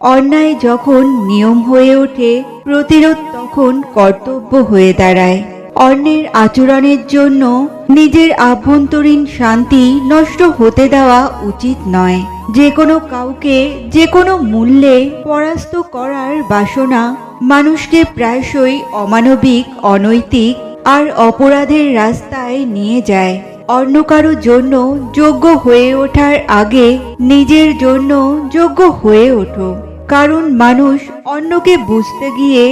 অন্যায় যখন নিয়ম হয়ে ওঠে, প্রতিরোধ তখন কর্তব্য হয়ে দাঁড়ায়। অন্যের আচরণের জন্য নিজের আভ্যন্তরীণ শান্তি নষ্ট হতে দেওয়া উচিত নয়। যে কোনো কাউকে যে কোনো মূল্যে পরাস্ত করার বাসনা মানুষকে প্রায়শই অমানবিক, অনৈতিক আর অপরাধের রাস্তায় নিয়ে যায়। অন্য কারো জন্য যোগ্য হয়ে ওঠার আগে নিজের জন্য যোগ্য হয়ে ওঠো। কারণ মানুষ অন্যকে বুঝতে গিয়ে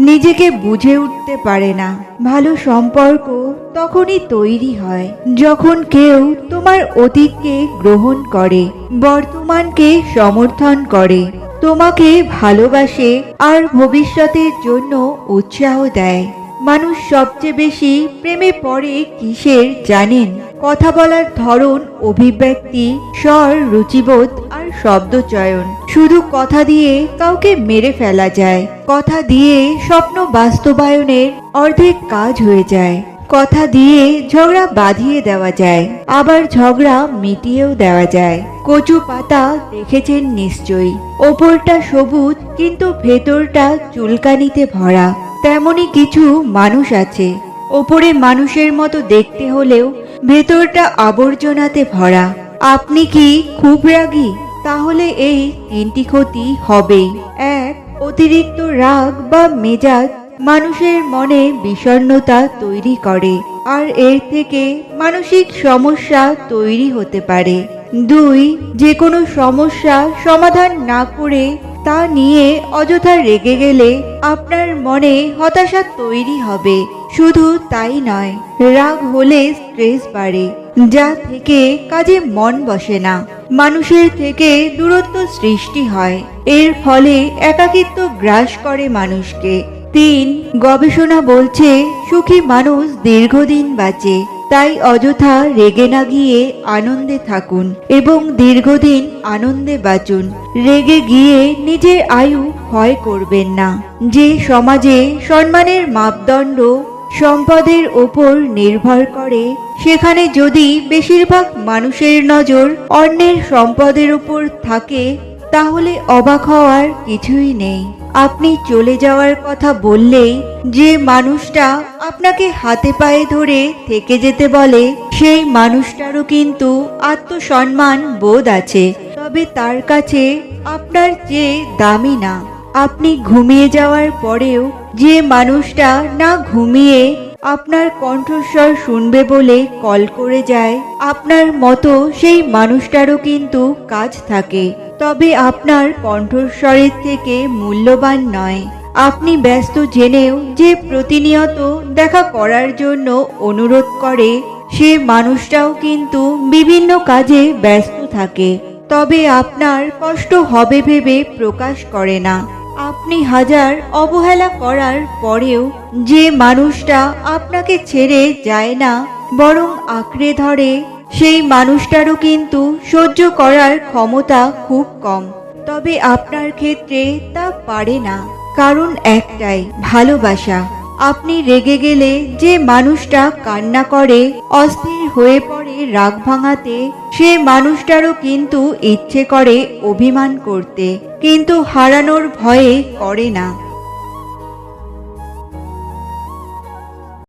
নিজেকে বুঝে উঠতে পারে না। ভালো সম্পর্ক তখনই তৈরি হয় যখন কেউ তোমার অতীতকে গ্রহণ করে, বর্তমানকে সমর্থন করে, তোমাকে ভালোবাসে আর ভবিষ্যতের জন্য উৎসাহ দেয়। মানুষ সবচেয়ে বেশি প্রেমে পড়ে কিসের জানেন? কথা বলার ধরন, অভিব্যক্তি, স্বর, রুচিবোধ আর শব্দচয়ন। শুধু কথা দিয়ে কাউকে মেরে ফেলা যায়। কথা দিয়ে স্বপ্ন বাস্তবায়নের অর্ধেক কাজ হয়ে যায়। কথা দিয়ে ঝগড়া বাঁধিয়ে দেওয়া যায়, আবার ঝগড়া মিটিয়েও দেওয়া যায়। কচু পাতা দেখেছেন নিশ্চয়ই, ওপরটা সবুজ কিন্তু ভেতরটা চুলকানিতে ভরা। তেমনি কিছু মানুষ আছে, ওপরে মানুষের মতো দেখতে হলেও ভেতরটা আবর্জনাতে ভরা। আপনি কি খুব রাগী? তাহলে এই তিনটি ক্ষতি হবেই। এক, অতিরিক্ত রাগ বা মেজাজ মানুষের মনে বিষণ্ণতা তৈরি করে আর এর থেকে মানসিক সমস্যা তৈরি হতে পারে। দুই, যে কোনো সমস্যা সমাধান না করে তা নিয়ে অযথা রেগে গেলে আপনার মনে হতাশা তৈরি হবে। শুধু তাই নয়, রাগ হলে স্ট্রেস বাড়ে, যা থেকে কাজে মন বসে না। মানুষের থেকে দূরত্ব সৃষ্টি হয়, এর ফলে একাকিত্ব গ্রাস করে মানুষকে। তিন, গবেষণা বলছে সুখী মানুষ দীর্ঘদিন বাঁচে। তাই অযথা রেগে না গিয়ে আনন্দে থাকুন এবং দীর্ঘদিন আনন্দে বাঁচুন। রেগে গিয়ে নিজের আয়ু ক্ষয় করবেন না। যে সমাজে সম্মানের মাপদণ্ড সম্পদের ওপর নির্ভর করে, সেখানে যদি বেশিরভাগ মানুষের নজর অন্যের সম্পদের উপর থাকে, তাহলে অবাক হওয়ার কিছুই নেই। আপনি চলে যাওয়ার কথা বললেই যে মানুষটা আপনাকে হাতে পায়ে ধরে থেকে যেতে বলে, সেই মানুষটারও কিন্তু আত্মসম্মান বোধ আছে, তবে তার কাছে আপনার চেয়ে দামি না। আপনি ঘুমিয়ে যাওয়ার পরেও যে মানুষটা না ঘুমিয়ে আপনার কণ্ঠস্বর শুনবে বলে কল করে যায়, আপনার মতো সেই মানুষটারও কিন্তু কাজ থাকে, তবে আপনার কণ্ঠস্বরের থেকে মূল্যবান নয়। আপনি ব্যস্ত জেনেও যে প্রতিনিয়ত দেখা করার জন্য অনুরোধ করে, সে মানুষটাও কিন্তু বিভিন্ন কাজে ব্যস্ত থাকে, তবে আপনার কষ্ট হবে ভেবে প্রকাশ করে না। আপনি হাজার অবহেলা করার পরেও যে মানুষটা আপনাকে ছেড়ে যায় না, বরং আঁকড়ে ধরে, সেই মানুষটারও কিন্তু সহ্য করার ক্ষমতা খুব কম, তবে আপনার ক্ষেত্রে তা পারে না। কারণ একটাই, ভালোবাসা। আপনি রেগে গেলে যে মানুষটা কান্না করে, অস্থির হয়ে পড়ে রাগ ভাঙাতে, সে মানুষটারও কিন্তু ইচ্ছে করে অভিমান করতে, কিন্তু হারানোর ভয়ে করে না।